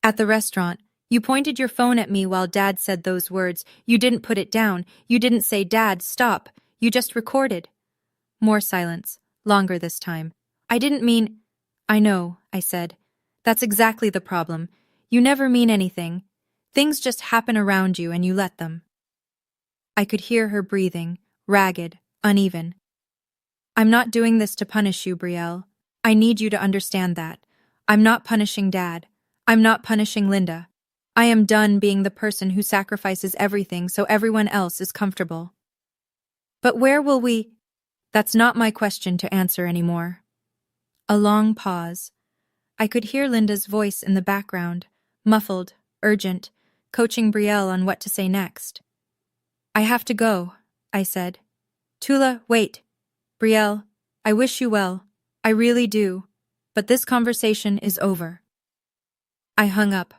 At the restaurant. You pointed your phone at me while Dad said those words. You didn't put it down. You didn't say, Dad, stop. You just recorded. More silence. Longer this time. I didn't mean... I know, I said. That's exactly the problem. You never mean anything. Things just happen around you and you let them. I could hear her breathing, ragged, uneven. I'm not doing this to punish you, Brielle. I need you to understand that. I'm not punishing Dad. I'm not punishing Linda. I am done being the person who sacrifices everything so everyone else is comfortable. But where will we... That's not my question to answer anymore. A long pause. I could hear Linda's voice in the background, muffled, urgent, coaching Brielle on what to say next. I have to go, I said. Tula, wait. Brielle, I wish you well. I really do. But this conversation is over. I hung up.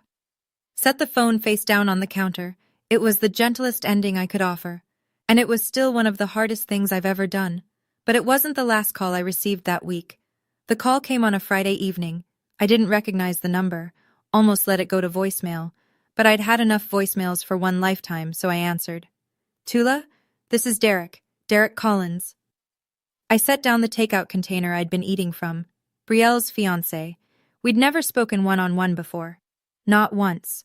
Set the phone face down on the counter. It was the gentlest ending I could offer. And it was still one of the hardest things I've ever done. But it wasn't the last call I received that week. The call came on a Friday evening. I didn't recognize the number, almost let it go to voicemail. But I'd had enough voicemails for one lifetime, so I answered. Tula, this is Derek Collins. I set down the takeout container I'd been eating from. Brielle's fiancé. We'd never spoken one-on-one before. Not once.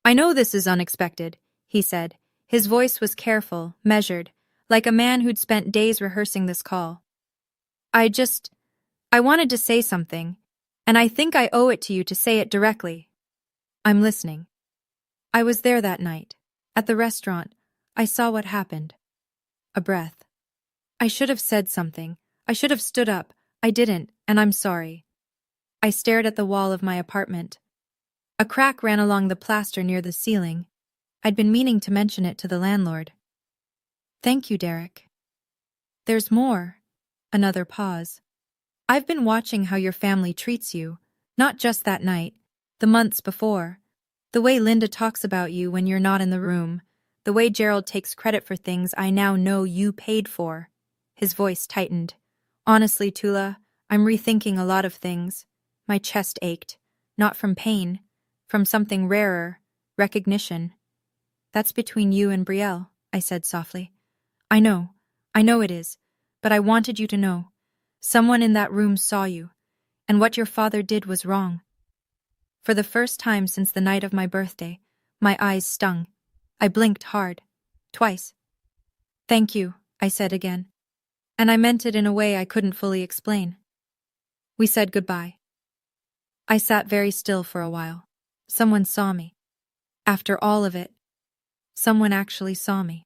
I know this is unexpected, he said. His voice was careful, measured, like a man who'd spent days rehearsing this call. I wanted to say something, and I think I owe it to you to say it directly. I'm listening. I was there that night. At the restaurant, I saw what happened. A breath. I should have said something. I should have stood up. I didn't, and I'm sorry. I stared at the wall of my apartment. A crack ran along the plaster near the ceiling. I'd been meaning to mention it to the landlord. Thank you, Derek. There's more. Another pause. I've been watching how your family treats you, not just that night, the months before. The way Linda talks about you when you're not in the room, the way Gerald takes credit for things I now know you paid for. His voice tightened. Honestly, Tula, I'm rethinking a lot of things. My chest ached, not from pain, from something rarer, recognition. That's between you and Brielle, I said softly. I know it is, but I wanted you to know. Someone in that room saw you, and what your father did was wrong. For the first time since the night of my birthday, my eyes stung. I blinked hard. Twice. Thank you, I said again. And I meant it in a way I couldn't fully explain. We said goodbye. I sat very still for a while. Someone saw me. After all of it, someone actually saw me.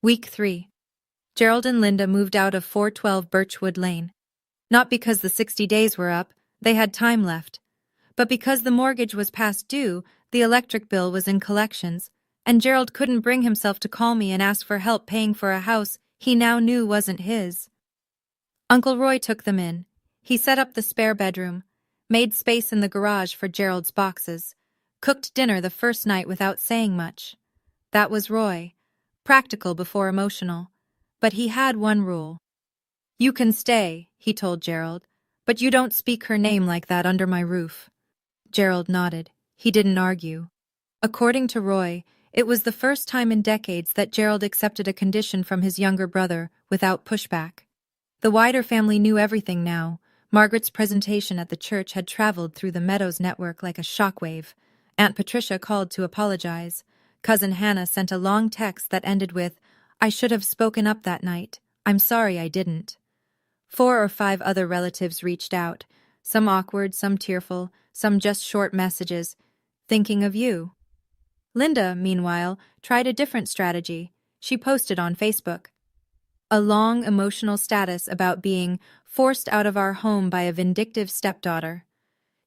Week 3. Gerald and Linda moved out of 412 Birchwood Lane. Not because the 60 days were up, they had time left, but because the mortgage was past due, the electric bill was in collections, and Gerald couldn't bring himself to call me and ask for help paying for a house he now knew wasn't his. Uncle Roy took them in. He set up the spare bedroom, made space in the garage for Gerald's boxes, cooked dinner the first night without saying much. That was Roy, practical before emotional. But he had one rule. You can stay, he told Gerald, but you don't speak her name like that under my roof. Gerald nodded. He didn't argue. According to Roy, it was the first time in decades that Gerald accepted a condition from his younger brother without pushback. The wider family knew everything now. Margaret's presentation at the church had traveled through the Meadows network like a shockwave. Aunt Patricia called to apologize. Cousin Hannah sent a long text that ended with, I should have spoken up that night. I'm sorry I didn't. 4 or 5 other relatives reached out, some awkward, some tearful, some just short messages, thinking of you. Linda, meanwhile, tried a different strategy. She posted on Facebook a long, emotional status about being forced out of our home by a vindictive stepdaughter.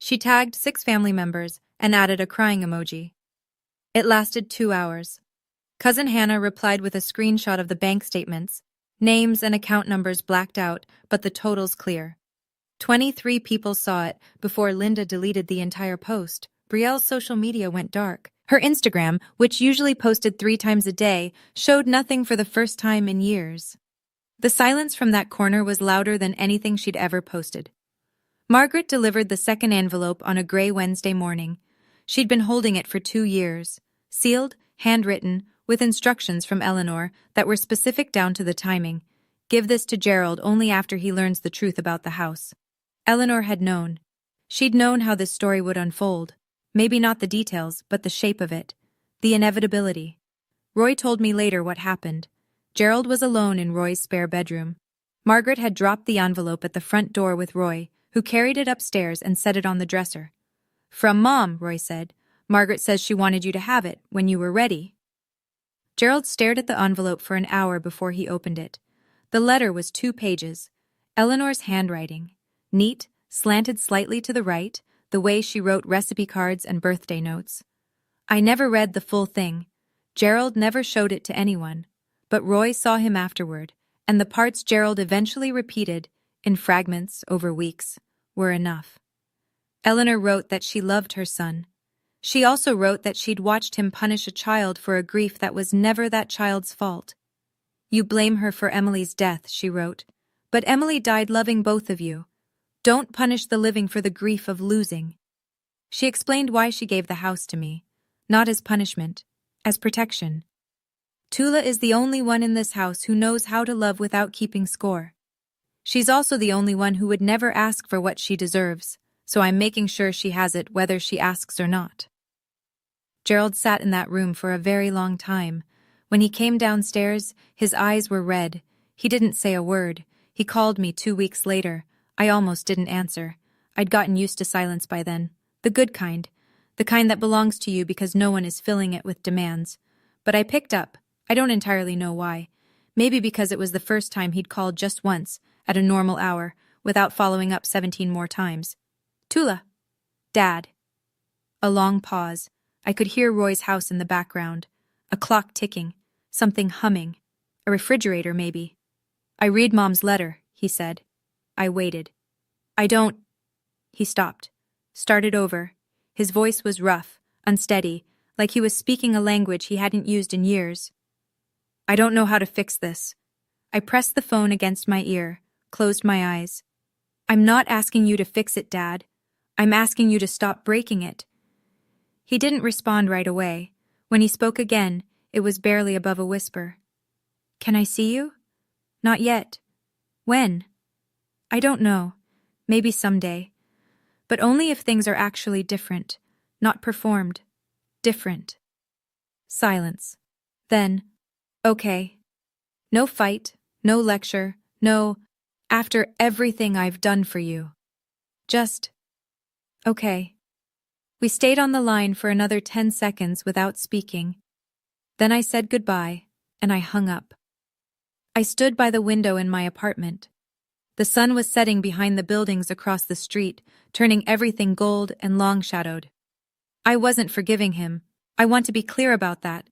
She tagged 6 family members and added a crying emoji. It lasted 2 hours. Cousin Hannah replied with a screenshot of the bank statements, names and account numbers blacked out, but the totals clear. 23 people saw it before Linda deleted the entire post. Brielle's social media went dark. Her Instagram, which usually posted 3 times a day, showed nothing for the first time in years. The silence from that corner was louder than anything she'd ever posted. Margaret delivered the second envelope on a gray Wednesday morning. She'd been holding it for 2 years, sealed, handwritten, with instructions from Eleanor that were specific down to the timing. Give this to Gerald only after he learns the truth about the house. Eleanor had known. She'd known how this story would unfold. Maybe not the details, but the shape of it. The inevitability. Roy told me later what happened. Gerald was alone in Roy's spare bedroom. Margaret had dropped the envelope at the front door with Roy, who carried it upstairs and set it on the dresser. From Mom, Roy said. Margaret says she wanted you to have it when you were ready. Gerald stared at the envelope for an hour before he opened it. The letter was 2 pages. Eleanor's handwriting. Neat, slanted slightly to the right, the way she wrote recipe cards and birthday notes. I never read the full thing. Gerald never showed it to anyone. But Roy saw him afterward, and the parts Gerald eventually repeated, in fragments over weeks, were enough. Eleanor wrote that she loved her son. She also wrote that she'd watched him punish a child for a grief that was never that child's fault. You blame her for Emily's death, she wrote, but Emily died loving both of you. Don't punish the living for the grief of losing. She explained why she gave the house to me, not as punishment, as protection. Tula is the only one in this house who knows how to love without keeping score. She's also the only one who would never ask for what she deserves, so I'm making sure she has it whether she asks or not. Gerald sat in that room for a very long time. When he came downstairs, his eyes were red. He didn't say a word. He called me 2 weeks later. I almost didn't answer. I'd gotten used to silence by then. The good kind. The kind that belongs to you because no one is filling it with demands. But I picked up. I don't entirely know why. Maybe because it was the first time he'd called just once, at a normal hour, without following up 17 more times. Tula. Dad. A long pause. I could hear Roy's house in the background. A clock ticking. Something humming. A refrigerator, maybe. I read Mom's letter, he said. I waited. I don't... He stopped. Started over. His voice was rough, unsteady, like he was speaking a language he hadn't used in years. I don't know how to fix this. I pressed the phone against my ear, closed my eyes. I'm not asking you to fix it, Dad. I'm asking you to stop breaking it. He didn't respond right away. When he spoke again, it was barely above a whisper. Can I see you? Not yet. When? I don't know. Maybe someday. But only if things are actually different, not performed. Different. Silence. Then, okay. No fight, no lecture, no, after everything I've done for you. Just, okay. We stayed on the line for another 10 seconds without speaking. Then I said goodbye, and I hung up. I stood by the window in my apartment. The sun was setting behind the buildings across the street, turning everything gold and long-shadowed. I wasn't forgiving him. I want to be clear about that.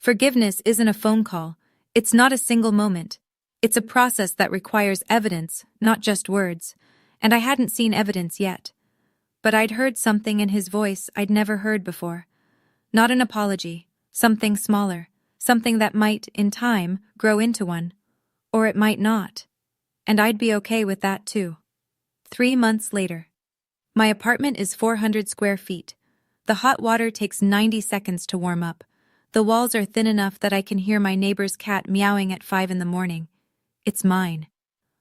Forgiveness isn't a phone call. It's not a single moment. It's a process that requires evidence, not just words. And I hadn't seen evidence yet. But I'd heard something in his voice I'd never heard before. Not an apology, something smaller, something that might, in time, grow into one. Or it might not. And I'd be okay with that too. 3 months later. My apartment is 400 square feet. The hot water takes 90 seconds to warm up. The walls are thin enough that I can hear my neighbor's cat meowing at 5 in the morning. It's mine.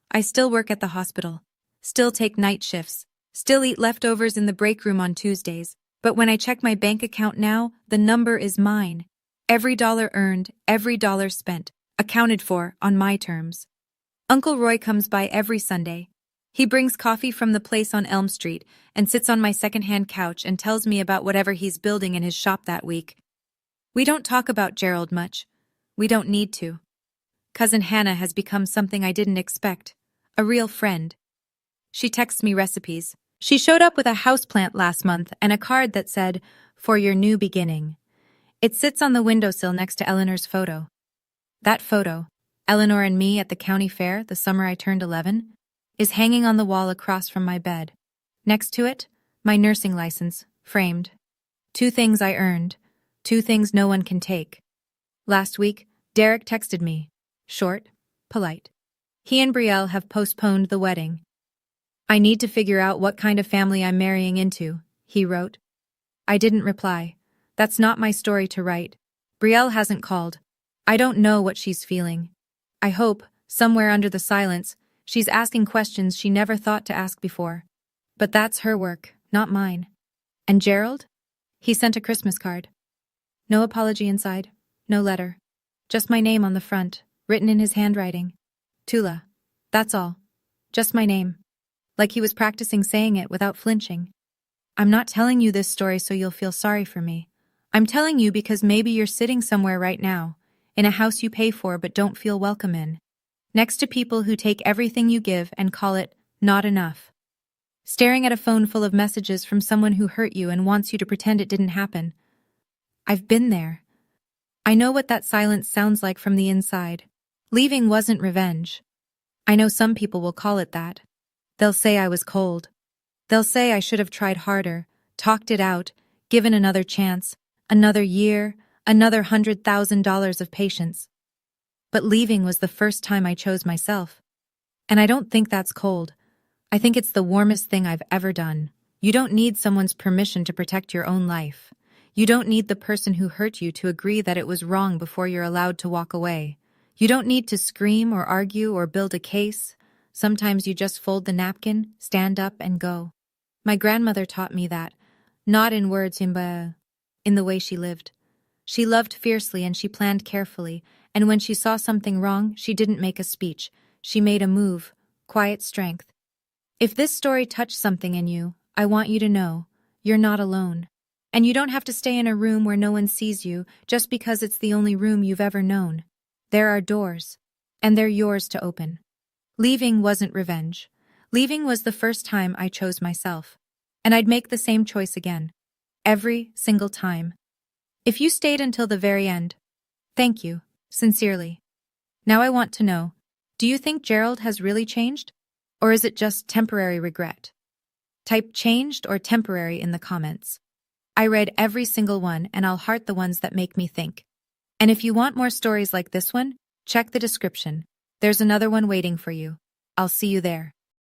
I still work at the hospital. Still take night shifts. Still eat leftovers in the break room on Tuesdays. But when I check my bank account now, the number is mine. Every dollar earned, every dollar spent, accounted for on my terms. Uncle Roy comes by every Sunday. He brings coffee from the place on Elm Street and sits on my second-hand couch and tells me about whatever he's building in his shop that week. We don't talk about Gerald much. We don't need to. Cousin Hannah has become something I didn't expect. A real friend. She texts me recipes. She showed up with a houseplant last month and a card that said, "For your new beginning." It sits on the windowsill next to Eleanor's photo. That photo, Eleanor and me at the county fair the summer I turned 11, is hanging on the wall across from my bed. Next to it, my nursing license, framed. 2 things I earned. 2 things no one can take. Last week, Derek texted me. Short, polite. He and Brielle have postponed the wedding. I need to figure out what kind of family I'm marrying into, he wrote. I didn't reply. That's not my story to write. Brielle hasn't called. I don't know what she's feeling. I hope, somewhere under the silence, she's asking questions she never thought to ask before. But that's her work, not mine. And Gerald? He sent a Christmas card. No apology inside, no letter. Just my name on the front, written in his handwriting. Tula. That's all. Just my name. Like he was practicing saying it without flinching. I'm not telling you this story so you'll feel sorry for me. I'm telling you because maybe you're sitting somewhere right now, in a house you pay for but don't feel welcome in, next to people who take everything you give and call it not enough. Staring at a phone full of messages from someone who hurt you and wants you to pretend it didn't happen. I've been there. I know what that silence sounds like from the inside. Leaving wasn't revenge. I know some people will call it that. They'll say I was cold. They'll say I should have tried harder, talked it out, given another chance, another year, another $100,000 of patience. But leaving was the first time I chose myself. And I don't think that's cold. I think it's the warmest thing I've ever done. You don't need someone's permission to protect your own life. You don't need the person who hurt you to agree that it was wrong before you're allowed to walk away. You don't need to scream or argue or build a case. Sometimes you just fold the napkin, stand up, and go. My grandmother taught me that, not in words, but in the way she lived. She loved fiercely and she planned carefully, and when she saw something wrong, she didn't make a speech. She made a move, quiet strength. If this story touched something in you, I want you to know, you're not alone. And you don't have to stay in a room where no one sees you just because it's the only room you've ever known. There are doors, and they're yours to open. Leaving wasn't revenge. Leaving was the first time I chose myself. And I'd make the same choice again. Every single time. If you stayed until the very end, thank you, sincerely. Now I want to know, do you think Gerald has really changed? Or is it just temporary regret? Type changed or temporary in the comments. I read every single one and I'll heart the ones that make me think. And if you want more stories like this one, check the description. There's another one waiting for you. I'll see you there.